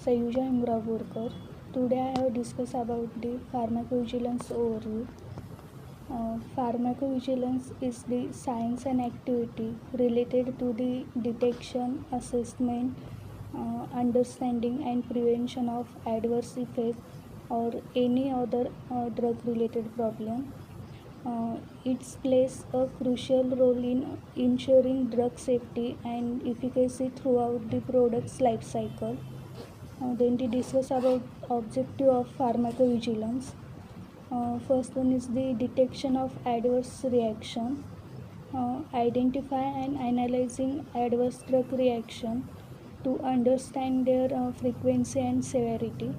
Sayuja Imravurkar. Today I have discussed about the pharmacovigilance overview. Pharmacovigilance is the science and activity related to the detection, assessment, understanding and prevention of adverse effects or any other drug related problem. It plays a crucial role in ensuring drug safety and efficacy throughout the product's life cycle. Then we discuss about objective of pharmacovigilance. First one is the detection of adverse reaction. Identify and analyzing adverse drug reaction to understand their frequency and severity.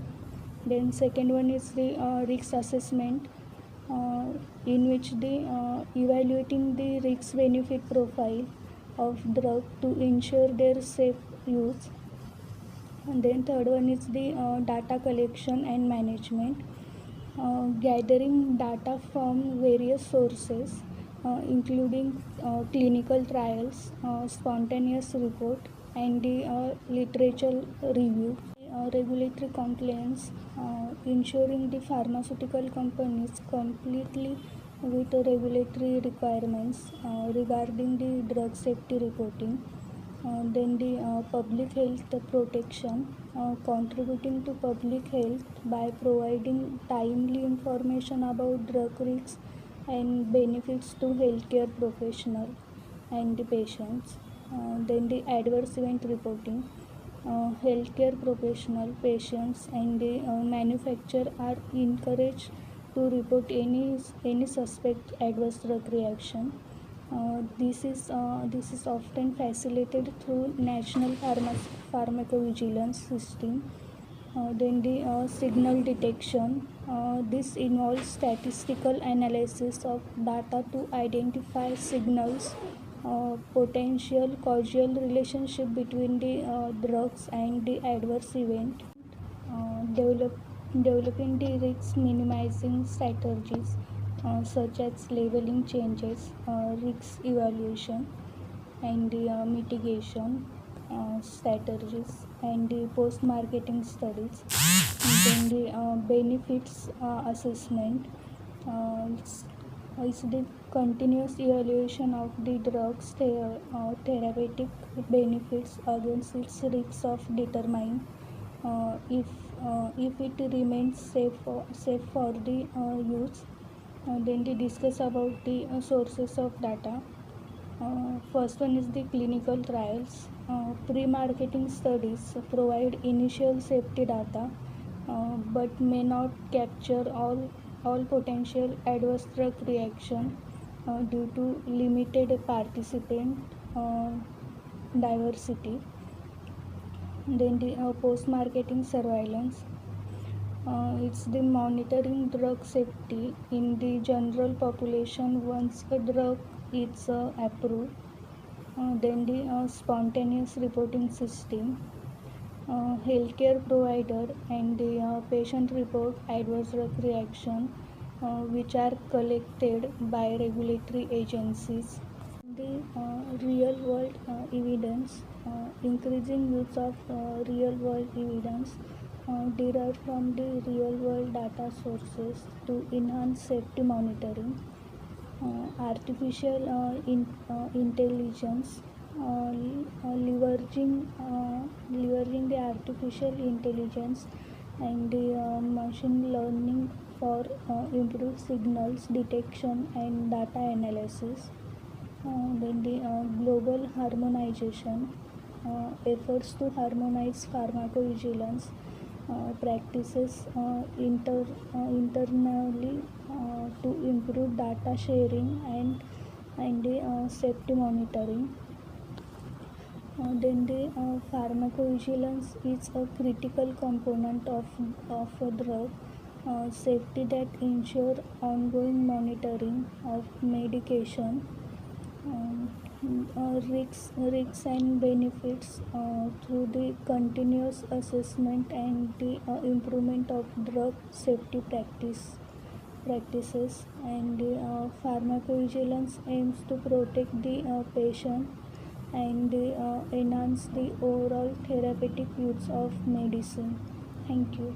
Then second one is the risk assessment, in which the evaluating the risk benefit profile of drug to ensure their safe use. And then third one is the data collection and management, gathering data from various sources, including clinical trials, spontaneous report, and the literature review. Regulatory compliance, ensuring the pharmaceutical companies completely with the regulatory requirements regarding the drug safety reporting. Then the public health protection, contributing to public health by providing timely information about drug risks and benefits to healthcare professionals and the patients. Then the adverse event reporting, healthcare professional, patients, and the manufacturer are encouraged to report any suspect adverse drug reaction. This is often facilitated through national pharmacovigilance system. Then the signal detection. This involves statistical analysis of data to identify signals, potential causal relationship between the drugs and the adverse event. Developing the risk minimizing strategies, such as labeling changes, risk evaluation, and the mitigation strategies, and the post marketing studies. And then the benefits assessment, is the continuous evaluation of the drug's therapeutic benefits against its risks of determining if it remains safe for the use. Then we discuss about the sources of data. First one is the clinical trials. Pre-marketing studies provide initial safety data, but may not capture all potential adverse drug reaction due to limited participant diversity. Then the post-marketing surveillance. It's the monitoring drug safety in the general population once a drug is approved. Then the spontaneous reporting system. Healthcare provider and the patient report adverse drug reaction, which are collected by regulatory agencies. The real world evidence, increasing use of real world evidence derived from the real world data sources to enhance safety monitoring. Artificial intelligence, leveraging the artificial intelligence and the machine learning for improved signals detection and data analysis. Then the global harmonization, efforts to harmonize pharmacovigilance practices internally to improve data sharing and the safety monitoring. Then the pharmacovigilance is a critical component of a drug safety that ensure ongoing monitoring of medication, risks and benefits through the continuous assessment and the improvement of drug safety practices. And the pharmacovigilance aims to protect the patient and enhance the overall therapeutic use of medicine. Thank you.